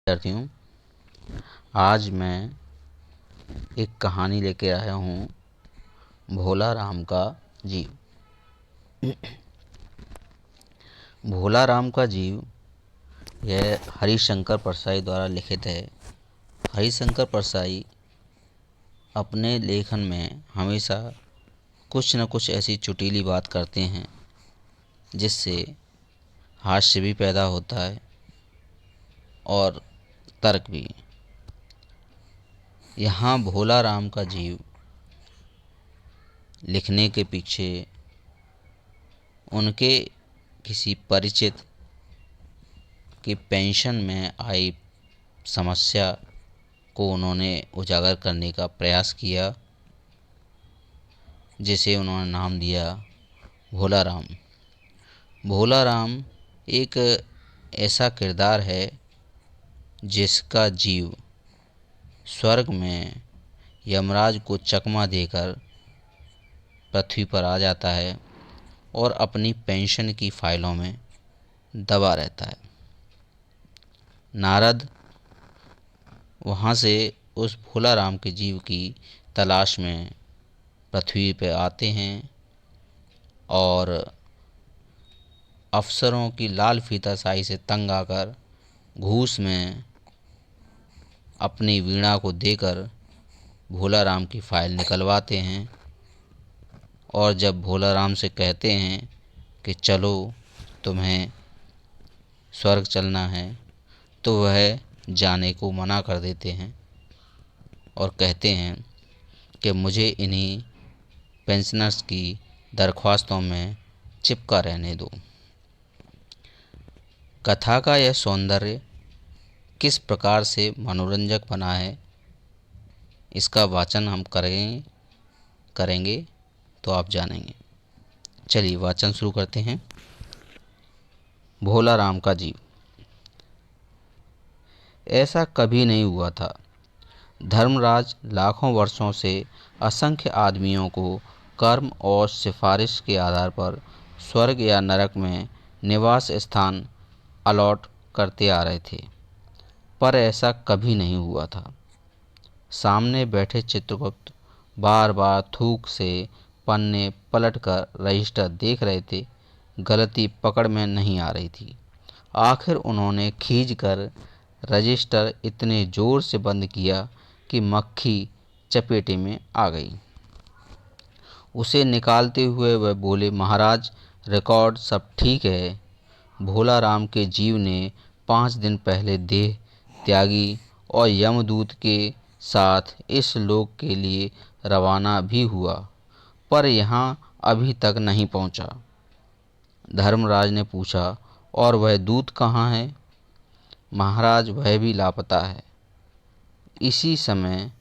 विद्यार्थियों, आज मैं एक कहानी लेके आया हूँ, भोला राम का जीव। भोला राम का जीव यह हरिशंकर परसाई द्वारा लिखित है। हरिशंकर परसाई अपने लेखन में हमेशा कुछ न कुछ ऐसी चुटीली बात करते हैं जिससे हास्य भी पैदा होता है और तर्क भी। यहाँ भोला राम का जीव लिखने के पीछे उनके किसी परिचित की पेंशन में आई समस्या को उन्होंने उजागर करने का प्रयास किया, जिसे उन्होंने नाम दिया भोला राम। भोला राम एक ऐसा किरदार है जिसका जीव स्वर्ग में यमराज को चकमा देकर पृथ्वी पर आ जाता है और अपनी पेंशन की फाइलों में दबा रहता है। नारद वहाँ से उस भोला राम के जीव की तलाश में पृथ्वी पर आते हैं और अफसरों की लाल फीताशाही से तंग आकर घूस में अपनी वीणा को देकर भोला राम की फाइल निकलवाते हैं। और जब भोला राम से कहते हैं कि चलो तुम्हें स्वर्ग चलना है, तो वह जाने को मना कर देते हैं और कहते हैं कि मुझे इन्हीं पेंशनर्स की दरख्वास्तों में चिपका रहने दो। कथा का यह सौंदर्य किस प्रकार से मनोरंजक बना है, इसका वाचन हम करेंगे तो आप जानेंगे। चलिए वाचन शुरू करते हैं। भोला राम का जीव। ऐसा कभी नहीं हुआ था। धर्मराज लाखों वर्षों से असंख्य आदमियों को कर्म और सिफारिश के आधार पर स्वर्ग या नरक में निवास स्थान अलॉट करते आ रहे थे, पर ऐसा कभी नहीं हुआ था। सामने बैठे चित्रगुप्त बार बार थूक से पन्ने पलटकर रजिस्टर देख रहे थे। गलती पकड़ में नहीं आ रही थी। आखिर उन्होंने खींचकर रजिस्टर इतने जोर से बंद किया कि मक्खी चपेटे में आ गई। उसे निकालते हुए वह बोले, महाराज, रिकॉर्ड सब ठीक है। भोला राम के जीव ने 5 दिन पहले देह त्यागी और यमदूत के साथ इस लोक के लिए रवाना भी हुआ, पर यहाँ अभी तक नहीं पहुँचा। धर्मराज ने पूछा, और वह दूत कहाँ है? महाराज, वह भी लापता है। इसी समय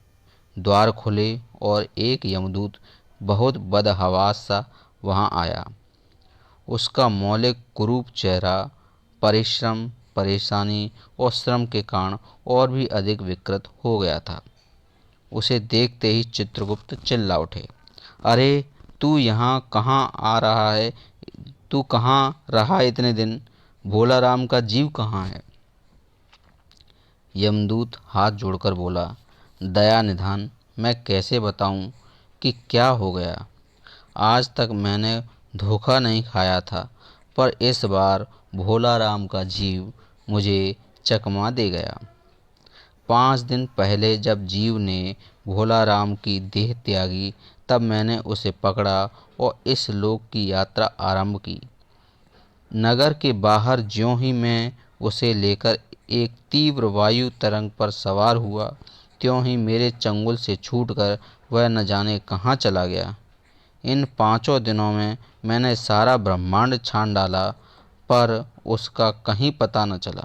द्वार खुले और एक यमदूत बहुत बदहवास सा वहाँ आया। उसका मौलिक कुरूप चेहरा परिश्रम, परेशानी और श्रम के कारण और भी अधिक विकृत हो गया था। उसे देखते ही चित्रगुप्त चिल्ला उठे, अरे तू यहाँ कहाँ आ रहा है? तू कहाँ रहा इतने दिन? भोला राम का जीव कहाँ है? यमदूत हाथ जोड़कर बोला, दया निधान, मैं कैसे बताऊं कि क्या हो गया। आज तक मैंने धोखा नहीं खाया था, पर इस बार भोला राम का जीव मुझे चकमा दे गया। 5 दिन पहले जब जीव ने भोला राम की देह त्यागी, तब मैंने उसे पकड़ा और इस लोक की यात्रा आरंभ की। नगर के बाहर ज्यों ही मैं उसे लेकर एक तीव्र वायु तरंग पर सवार हुआ, त्यों ही मेरे चंगुल से छूटकर वह न जाने कहाँ चला गया। इन 5 दिनों में मैंने सारा ब्रह्मांड छान डाला, पर उसका कहीं पता न चला।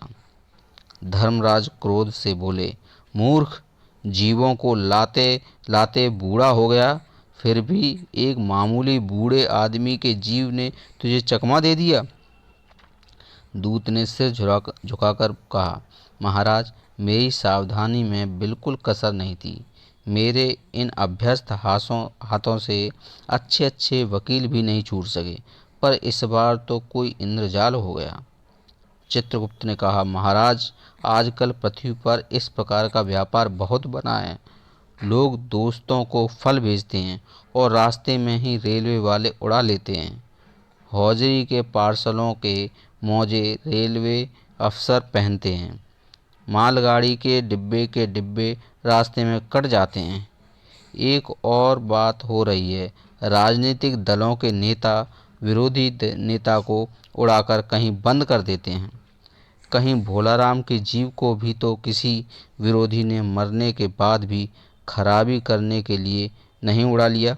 धर्मराज क्रोध से बोले, मूर्ख, जीवों को लाते लाते बूढ़ा हो गया, फिर भी एक मामूली बूढ़े आदमी के जीव ने तुझे चकमा दे दिया। दूत ने सिर झुकाकर कहा, महाराज, मेरी सावधानी में बिल्कुल कसर नहीं थी। मेरे इन अभ्यस्त हाथों से अच्छे अच्छे वकील भी नहीं छूट सके, पर इस बार तो कोई इंद्रजाल हो गया। चित्रगुप्त ने कहा, महाराज, आजकल पृथ्वी पर इस प्रकार का व्यापार बहुत बना है। लोग दोस्तों को फल भेजते हैं और रास्ते में ही रेलवे वाले उड़ा लेते हैं। हौजरी के पार्सलों के मौजे रेलवे अफसर पहनते हैं। मालगाड़ी के डिब्बे रास्ते में कट जाते हैं। एक और बात हो रही है, राजनीतिक दलों के नेता विरोधी नेता को उड़ाकर कहीं बंद कर देते हैं। कहीं भोलाराम की जीव को भी तो किसी विरोधी ने मरने के बाद भी खराबी करने के लिए नहीं उड़ा लिया।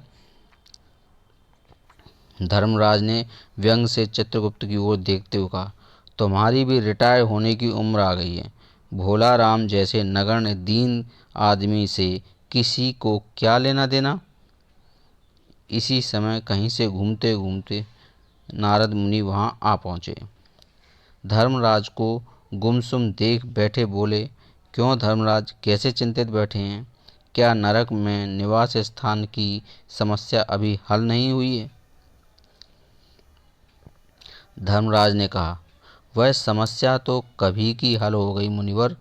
धर्मराज ने व्यंग से चित्रगुप्त की ओर देखते हुए कहा, तुम्हारी भी रिटायर होने की उम्र आ गई है। भोलाराम जैसे नगण्य दीन आदमी से किसी को क्या लेना देना। इसी समय कहीं से घूमते घूमते नारद मुनि वहां आ पहुँचे। धर्मराज को गुमसुम देख बैठे बोले, क्यों धर्मराज, कैसे चिंतित बैठे हैं? क्या नरक में निवास स्थान की समस्या अभी हल नहीं हुई है? धर्मराज ने कहा, वह समस्या तो कभी की हल हो गई मुनिवर।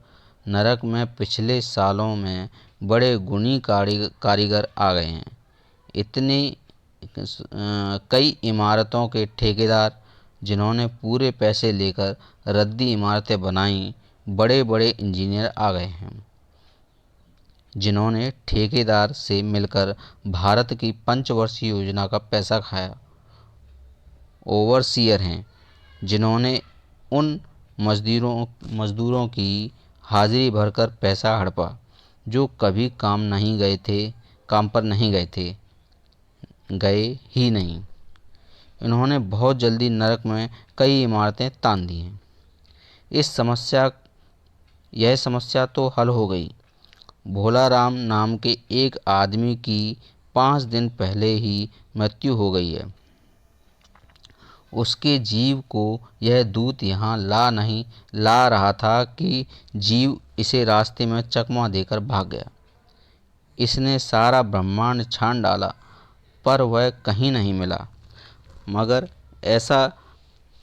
नरक में पिछले सालों में बड़े गुणी कारीगर आ गए हैं। इतने कई इमारतों के ठेकेदार जिन्होंने पूरे पैसे लेकर रद्दी इमारतें बनाई, बड़े बड़े इंजीनियर आ गए हैं जिन्होंने ठेकेदार से मिलकर भारत की पंचवर्षीय योजना का पैसा खाया। ओवरसीयर हैं जिन्होंने उन मजदूरों की हाजिरी भरकर पैसा हड़पा जो कभी काम पर नहीं गए ही नहीं। इन्होंने बहुत जल्दी नरक में कई इमारतें तान दी हैं। यह समस्या तो हल हो गई। भोलाराम नाम के एक आदमी की 5 दिन पहले ही मृत्यु हो गई है। उसके जीव को यह दूत यहाँ नहीं ला रहा था कि जीव इसे रास्ते में चकमा देकर भाग गया। इसने सारा ब्रह्मांड छान डाला पर वह कहीं नहीं मिला। मगर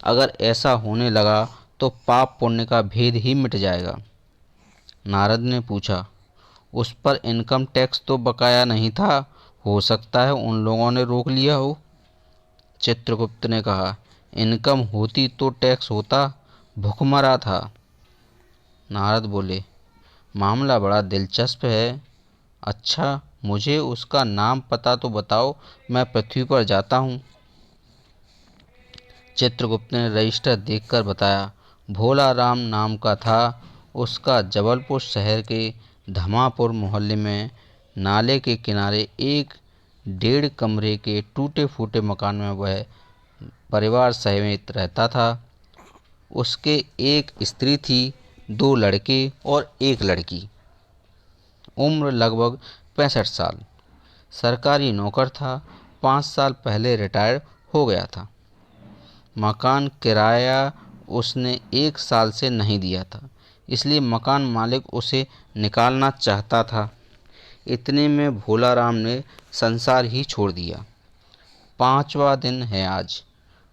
अगर ऐसा होने लगा तो पाप पुण्य का भेद ही मिट जाएगा। नारद ने पूछा, उस पर इनकम टैक्स तो बकाया नहीं था? हो सकता है उन लोगों ने रोक लिया हो। चित्रगुप्त ने कहा, इनकम होती तो टैक्स होता, भुखमरा था। नारद बोले, मामला बड़ा दिलचस्प है। अच्छा, मुझे उसका नाम पता तो बताओ, मैं पृथ्वी पर जाता हूँ। चित्रगुप्त ने रजिस्टर देखकर बताया, भोलाराम नाम का था। उसका जबलपुर शहर के धमापुर मोहल्ले में नाले के किनारे एक 1.5 कमरे के टूटे फूटे मकान में वह परिवार सहित रहता था। उसके एक स्त्री थी, 2 लड़के और 1 लड़की। उम्र लगभग 65 साल। सरकारी नौकर था। 5 साल पहले रिटायर हो गया था। मकान किराया उसने 1 साल से नहीं दिया था, इसलिए मकान मालिक उसे निकालना चाहता था। इतने में भोलाराम ने संसार ही छोड़ दिया। 5वां दिन है आज।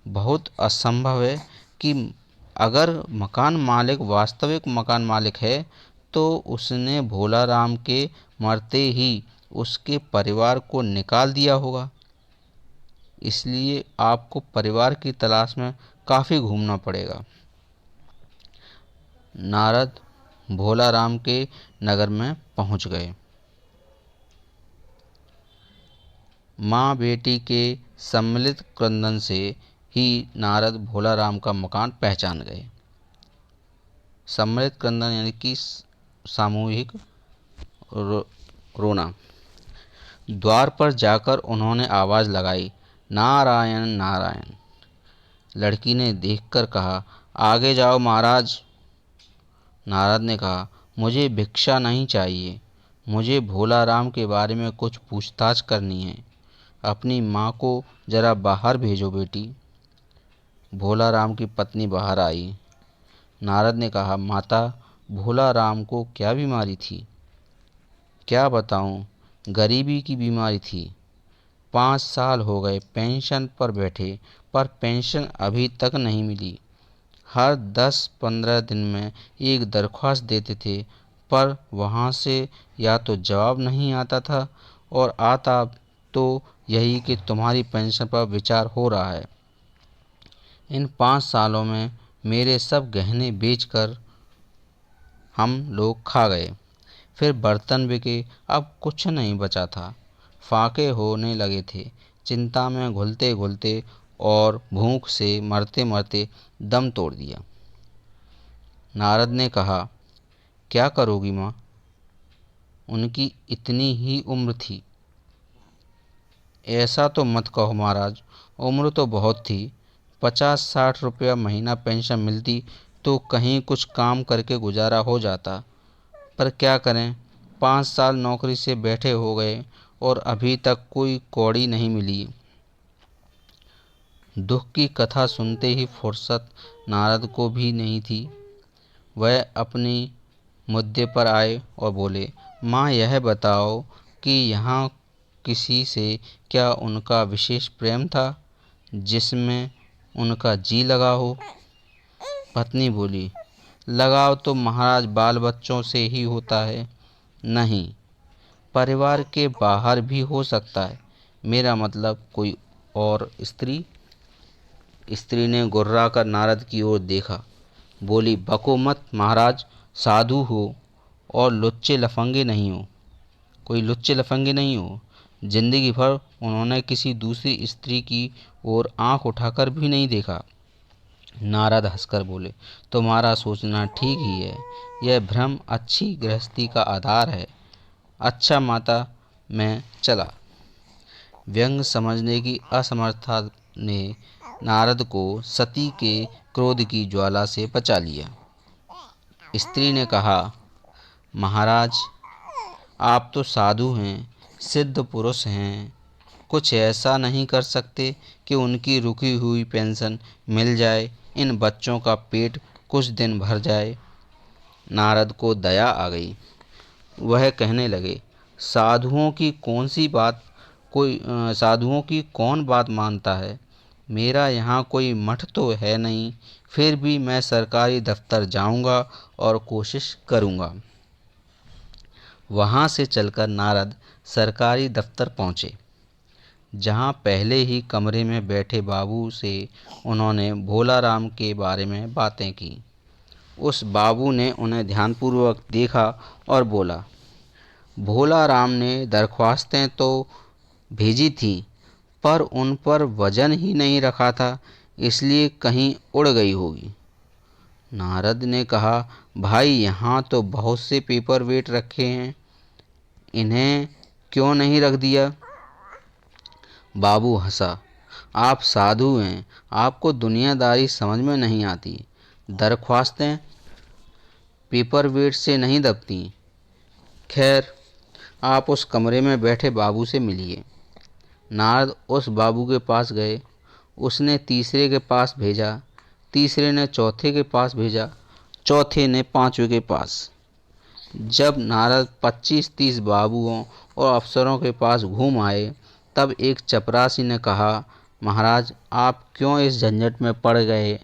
बहुत असंभव है कि अगर मकान मालिक वास्तविक मकान मालिक है तो उसने भोलाराम के मरते ही उसके परिवार को निकाल दिया होगा। इसलिए आपको परिवार की तलाश में काफ़ी घूमना पड़ेगा। नारद भोलाराम के नगर में पहुंच गए। माँ बेटी के सम्मिलित क्रंदन से ही नारद भोलाराम का मकान पहचान गए। सम्मिलित क्रंदन यानी कि सामूहिक रोना। द्वार पर जाकर उन्होंने आवाज़ लगाई, नारायण नारायण। लड़की ने देखकर कहा, आगे जाओ महाराज। नारद ने कहा, मुझे भिक्षा नहीं चाहिए, मुझे भोलाराम के बारे में कुछ पूछताछ करनी है। अपनी माँ को जरा बाहर भेजो बेटी। भोलाराम की पत्नी बाहर आई। नारद ने कहा, माता, भोलाराम को क्या बीमारी थी? क्या बताऊं, गरीबी की बीमारी थी। 5 साल हो गए पेंशन पर बैठे, पर पेंशन अभी तक नहीं मिली। हर 10-15 दिन में एक दरख्वास्त देते थे, पर वहाँ से या तो जवाब नहीं आता था और आता तो यही कि तुम्हारी पेंशन पर विचार हो रहा है। इन 5 सालों में मेरे सब गहने बेचकर हम लोग खा गए। फिर बर्तन बिके, अब कुछ नहीं बचा था। फाके होने लगे थे। चिंता में घुलते घुलते और भूख से मरते मरते दम तोड़ दिया। नारद ने कहा, क्या करोगी माँ? उनकी इतनी ही उम्र थी। ऐसा तो मत कहो महाराज, उम्र तो बहुत थी। 50-60 रुपया महीना पेंशन मिलती तो कहीं कुछ काम करके गुजारा हो जाता, पर क्या करें, 5 साल नौकरी से बैठे हो गए और अभी तक कोई कौड़ी नहीं मिली। दुख की कथा सुनते ही फुर्सत नारद को भी नहीं थी। वह अपनी मुद्दे पर आए और बोले, माँ यह बताओ कि यहाँ किसी से क्या उनका विशेष प्रेम था जिसमें उनका जी लगा हो? पत्नी बोली, लगाव तो महाराज बाल बच्चों से ही होता है। नहीं, परिवार के बाहर भी हो सकता है। मेरा मतलब कोई और स्त्री। स्त्री ने गुर्रा कर नारद की ओर देखा। बोली, बको मत महाराज, साधु हो और लुच्चे लफंगे नहीं हो। कोई लुच्चे लफंगे नहीं हो। जिंदगी भर उन्होंने किसी दूसरी स्त्री की ओर आंख उठाकर भी नहीं देखा। नारद हंसकर बोले, तुम्हारा सोचना ठीक ही है। यह भ्रम अच्छी गृहस्थी का आधार है। अच्छा माता, मैं चला। व्यंग समझने की असमर्थता ने नारद को सती के क्रोध की ज्वाला से बचा लिया। स्त्री ने कहा, महाराज आप तो साधु हैं, सिद्ध पुरुष हैं, कुछ ऐसा नहीं कर सकते कि उनकी रुकी हुई पेंशन मिल जाए, इन बच्चों का पेट कुछ दिन भर जाए। नारद को दया आ गई। वह कहने लगे, साधुओं की कौन बात मानता है? मेरा यहाँ कोई मठ तो है नहीं, फिर भी मैं सरकारी दफ्तर जाऊँगा और कोशिश करूँगा। वहाँ से चलकर नारद सरकारी दफ्तर पहुँचे, जहाँ पहले ही कमरे में बैठे बाबू से उन्होंने भोला राम के बारे में बातें की। उस बाबू ने उन्हें ध्यानपूर्वक देखा और बोला, भोला राम ने दरख्वास्तें तो भेजी थी, पर उन पर वजन ही नहीं रखा था, इसलिए कहीं उड़ गई होगी। नारद ने कहा, भाई यहाँ तो बहुत से पेपर वेट रखे हैं, इन्हें क्यों नहीं रख दिया? बाबू हंसा, आप साधु हैं, आपको दुनियादारी समझ में नहीं आती। दरख्वास्तें पेपर वेट से नहीं दबती। खैर, आप उस कमरे में बैठे बाबू से मिलिए। नारद उस बाबू के पास गए। उसने तीसरे के पास भेजा, तीसरे ने चौथे के पास भेजा, चौथे ने पांचवे के पास। जब नारद 25-30 बाबुओं और अफसरों के पास घूम आए, तब एक चपरासी ने कहा, महाराज आप क्यों इस झंझट में पड़ गए?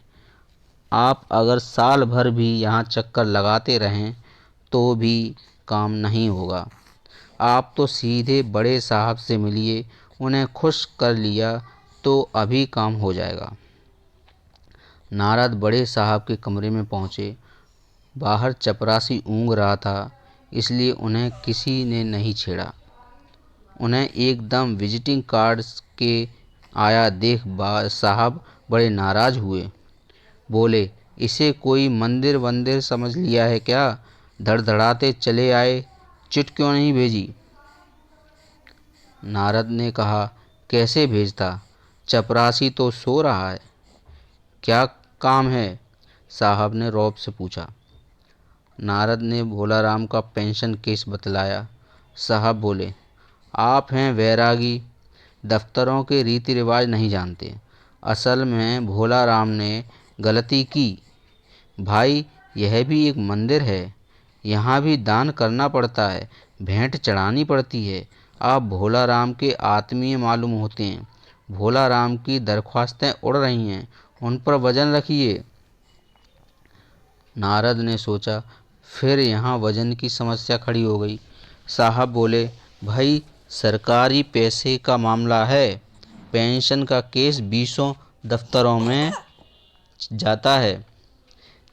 आप अगर साल भर भी यहाँ चक्कर लगाते रहें तो भी काम नहीं होगा। आप तो सीधे बड़े साहब से मिलिए, उन्हें खुश कर लिया तो अभी काम हो जाएगा। नारद बड़े साहब के कमरे में पहुँचे। बाहर चपरासी ऊँघ रहा था, इसलिए उन्हें किसी ने नहीं छेड़ा। उन्हें एकदम विजिटिंग कार्ड के आया देख साहब बड़े नाराज हुए। बोले, इसे कोई मंदिर वंदिर समझ लिया है क्या? धड़धड़ाते चले आए, चिट क्यों नहीं भेजी? नारद ने कहा, कैसे भेजता, चपरासी तो सो रहा है। क्या काम है? साहब ने रौब से पूछा। नारद ने भोलाराम का पेंशन केस बतलाया। साहब बोले, आप हैं वैरागी, दफ्तरों के रीति रिवाज नहीं जानते। असल में भोलाराम ने गलती की। भाई यह भी एक मंदिर है, यहाँ भी दान करना पड़ता है, भेंट चढ़ानी पड़ती है। आप भोलाराम के आत्मीय मालूम होते हैं। भोलाराम की दरख्वास्तें उड़ रही हैं, उन पर वजन रखिए। नारद ने सोचा, फिर यहाँ वजन की समस्या खड़ी हो गई। साहब बोले, भाई सरकारी पैसे का मामला है, पेंशन का केस 20 दफ्तरों में जाता है,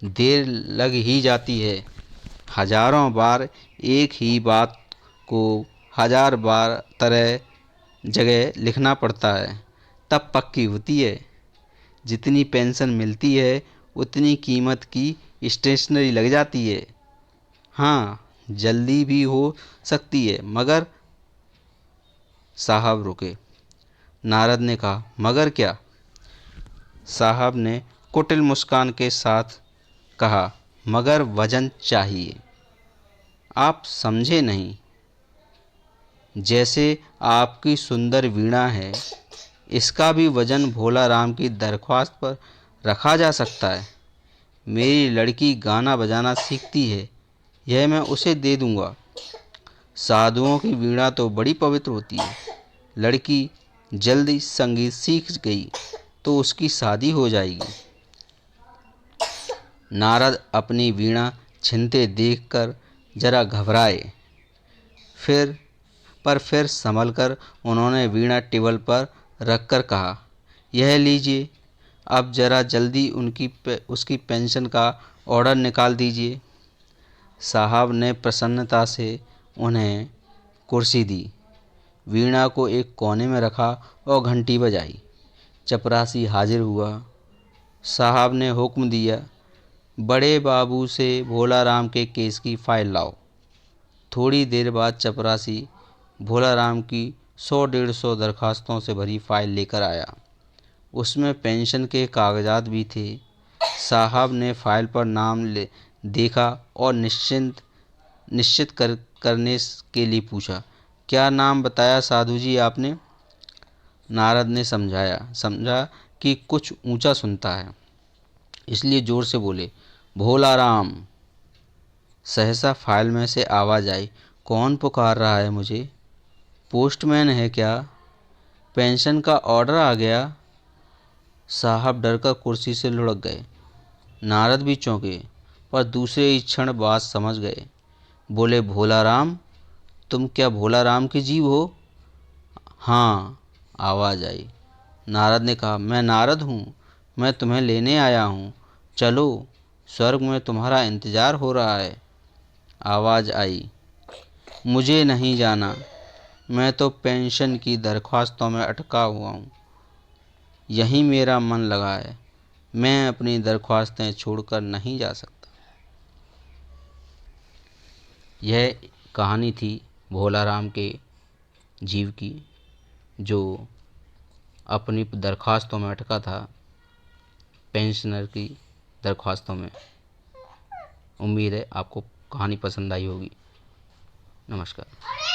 देर लग ही जाती है। हजारों बार एक ही बात को हजार बार तरह जगह लिखना पड़ता है, तब पक्की होती है। जितनी पेंशन मिलती है उतनी कीमत की स्टेशनरी लग जाती है। हाँ, जल्दी भी हो सकती है मगर। साहब रुके। नारद ने कहा, मगर क्या? साहब ने कुटिल मुस्कान के साथ कहा, मगर वजन चाहिए। आप समझे नहीं। जैसे आपकी सुंदर वीणा है, इसका भी वजन भोला राम की दरख्वास्त पर रखा जा सकता है। मेरी लड़की गाना बजाना सीखती है, यह मैं उसे दे दूंगा। साधुओं की वीणा तो बड़ी पवित्र होती है। लड़की जल्दी संगीत सीख गई तो उसकी शादी हो जाएगी। नारद अपनी वीणा छिनते देखकर जरा घबराए, फिर संभल कर उन्होंने वीणा टेबल पर रखकर कहा, यह लीजिए, अब जरा जल्दी उसकी पेंशन का ऑर्डर निकाल दीजिए। साहब ने प्रसन्नता से उन्हें कुर्सी दी, वीणा को एक कोने में रखा और घंटी बजाई। चपरासी हाजिर हुआ। साहब ने हुक्म दिया, बड़े बाबू से भोला राम के केस की फाइल लाओ। थोड़ी देर बाद चपरासी भोला राम की 100-150 दरखास्तों से भरी फाइल लेकर आया। उसमें पेंशन के कागजात भी थे। साहब ने फाइल पर नाम देखा और निश्चित करने के लिए पूछा, क्या नाम बताया साधु जी आपने? नारद ने समझा कि कुछ ऊंचा सुनता है, इसलिए जोर से बोले, भोला राम। सहसा फाइल में से आवाज़ आई, कौन पुकार रहा है मुझे? पोस्टमैन है क्या? पेंशन का ऑर्डर आ गया। साहब डरकर कुर्सी से लुढ़क गए। नारद भी चौंके, पर दूसरे ही क्षण बात समझ गए। बोले, भोला राम, तुम क्या भोला राम के जीव हो? हाँ, आवाज़ आई। नारद ने कहा, मैं नारद हूँ, मैं तुम्हें लेने आया हूँ। चलो, स्वर्ग में तुम्हारा इंतज़ार हो रहा है। आवाज़ आई, मुझे नहीं जाना, मैं तो पेंशन की दरख्वास्तों में अटका हुआ हूँ। यहीं मेरा मन लगा है, मैं अपनी दरख्वास्तें छोड़कर नहीं जा सकता। यह कहानी थी भोला राम के जीव की, जो अपनी दरख्वास्तों में अटका था, पेंशनर की दरख्वास्तों में। उम्मीद है आपको कहानी पसंद आई होगी। नमस्कार।